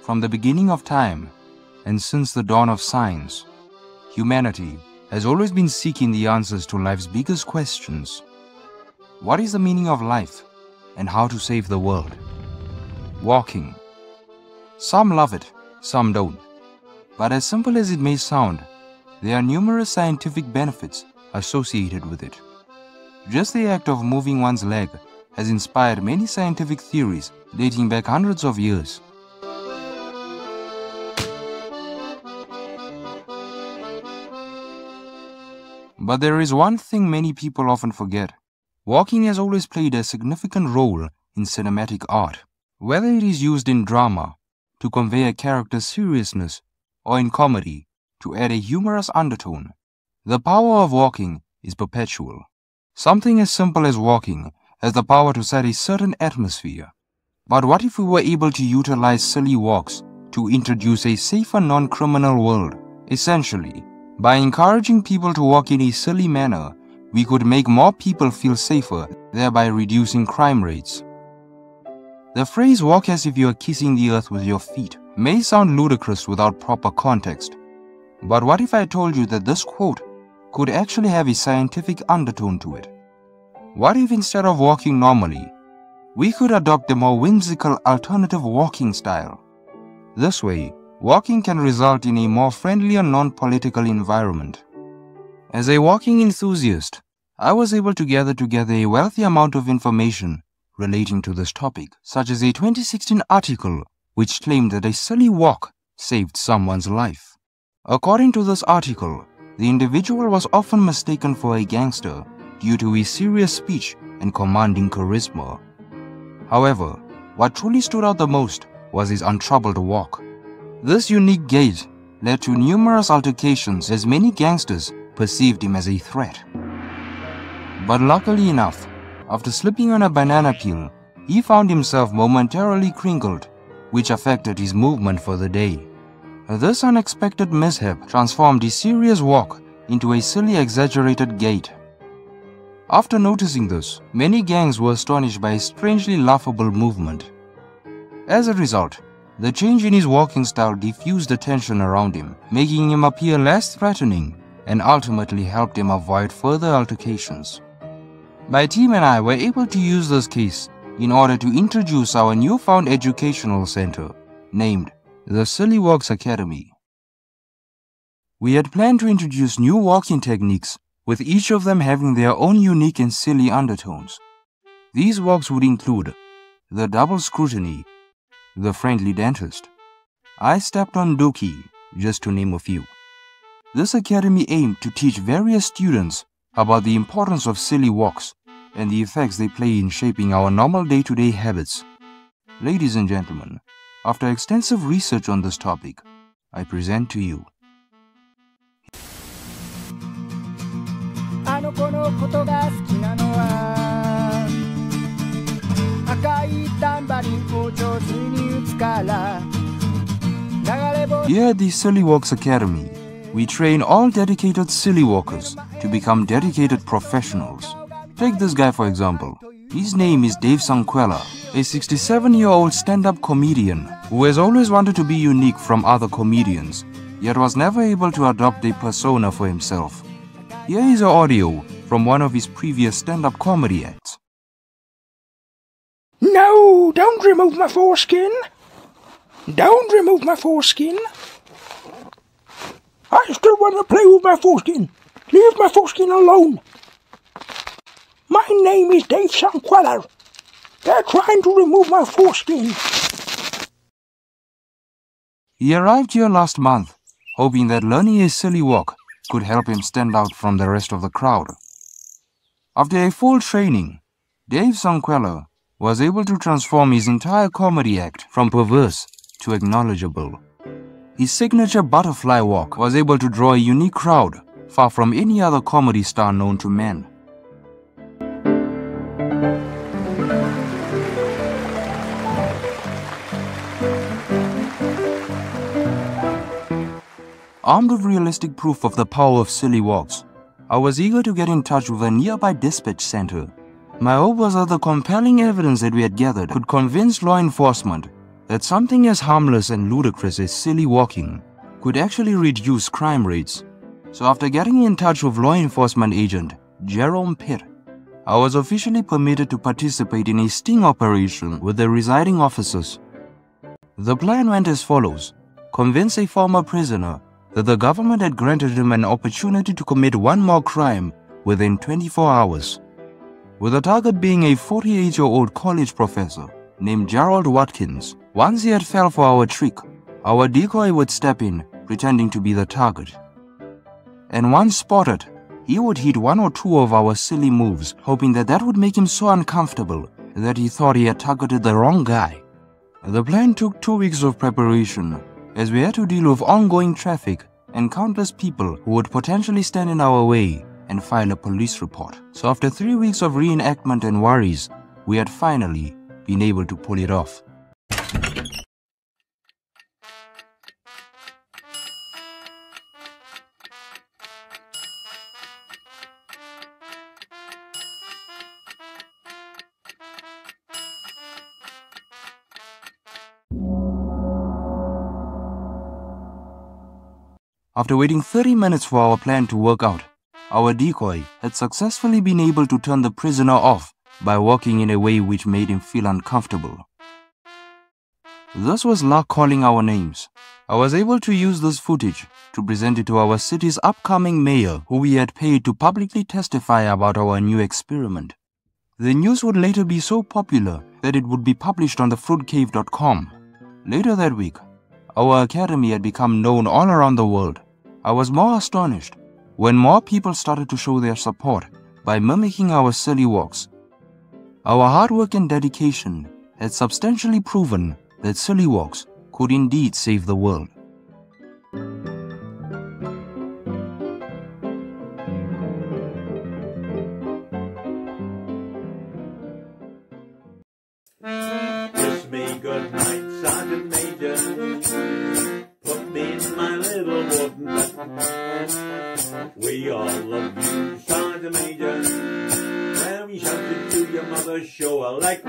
From the beginning of time, and since the dawn of science, humanity has always been seeking the answers to life's biggest questions. What is the meaning of life, and how to save the world? Walking. Some love it, some don't. But as simple as it may sound, there are numerous scientific benefits associated with it. Just the act of moving one's leg has inspired many scientific theories dating back hundreds of years. But there is one thing many people often forget. Walking has always played a significant role in cinematic art. Whether it is used in drama to convey a character's seriousness or in comedy to add a humorous undertone, the power of walking is perpetual. Something as simple as walking has the power to set a certain atmosphere. But what if we were able to utilize silly walks to introduce a safer non-criminal world? Essentially, by encouraging people to walk in a silly manner, we could make more people feel safer, thereby reducing crime rates. The phrase "walk as if you are kissing the earth with your feet" may sound ludicrous without proper context. But what if I told you that this quote could actually have a scientific undertone to it? What if instead of walking normally, we could adopt a more whimsical alternative walking style? This way, walking can result in a more friendly and non-political environment. As a walking enthusiast, I was able to gather together a wealthy amount of information relating to this topic, such as a 2016 article which claimed that a silly walk saved someone's life. According to this article, the individual was often mistaken for a gangster due to his serious speech and commanding charisma. However, what truly stood out the most was his untroubled walk. This unique gait led to numerous altercations as many gangsters perceived him as a threat. But luckily enough, after slipping on a banana peel, he found himself momentarily crinkled, which affected his movement for the day. This unexpected mishap transformed his serious walk into a silly exaggerated gait. After noticing this, many gangs were astonished by his strangely laughable movement. As a result, the change in his walking style diffused the tension around him, making him appear less threatening and ultimately helped him avoid further altercations. My team and I were able to use this case in order to introduce our newfound educational center, named the Silly Walks Academy. We had planned to introduce new walking techniques, with each of them having their own unique and silly undertones. These walks would include the double scrutiny, the friendly dentist, I stepped on Dookie, just to name a few. This academy aimed to teach various students about the importance of silly walks and the effects they play in shaping our normal day-to-day habits. Ladies and gentlemen, after extensive research on this topic, I present to you Here at the Silly Walks Academy, we train all dedicated silly walkers to become dedicated professionals. Take this guy for example. His name is Dave Sanquella, a 67-year-old stand-up comedian who has always wanted to be unique from other comedians, yet was never able to adopt a persona for himself. Here is an audio from one of his previous stand-up comedy acts. No, don't remove my foreskin. Don't remove my foreskin. I still want to play with my foreskin. Leave my foreskin alone. My name is Dave Sanquella. They're trying to remove my foreskin. He arrived here last month, hoping that learning a silly walk could help him stand out from the rest of the crowd. After a full training, Dave Sanquella was able to transform his entire comedy act from perverse to acknowledgeable. His signature butterfly walk was able to draw a unique crowd, far from any other comedy star known to man. Armed with realistic proof of the power of silly walks, I was eager to get in touch with a nearby dispatch center. My hope was that the compelling evidence that we had gathered could convince law enforcement that something as harmless and ludicrous as silly walking could actually reduce crime rates. So after getting in touch with law enforcement agent Jerome Pitt, I was officially permitted to participate in a sting operation with the residing officers. The plan went as follows: convince a former prisoner that the government had granted him an opportunity to commit one more crime within 24 hours, with the target being a 48-year-old college professor named Gerald Watkins. Once he had fell for our trick, our decoy would step in, pretending to be the target. And once spotted, he would hit one or two of our silly moves, hoping that would make him so uncomfortable that he thought he had targeted the wrong guy. The plan took 2 weeks of preparation, as we had to deal with ongoing traffic and countless people who would potentially stand in our way and file a police report. So after 3 weeks of reenactment and worries, we had finally been able to pull it off. After waiting 30 minutes for our plan to work out, our decoy had successfully been able to turn the prisoner off by walking in a way which made him feel uncomfortable. This was luck calling our names. I was able to use this footage to present it to our city's upcoming mayor, who we had paid to publicly testify about our new experiment. The news would later be so popular that it would be published on thefruitcave.com. Later that week, our academy had become known all around the world. I was more astonished when more people started to show their support by mimicking our silly walks. Our hard work and dedication had substantially proven that silly walks could indeed save the world. Kiss me good night, Sergeant Major. Put me in my little wooden hut. We all love you, Sergeant Major. When we shouted to your mother, show a like.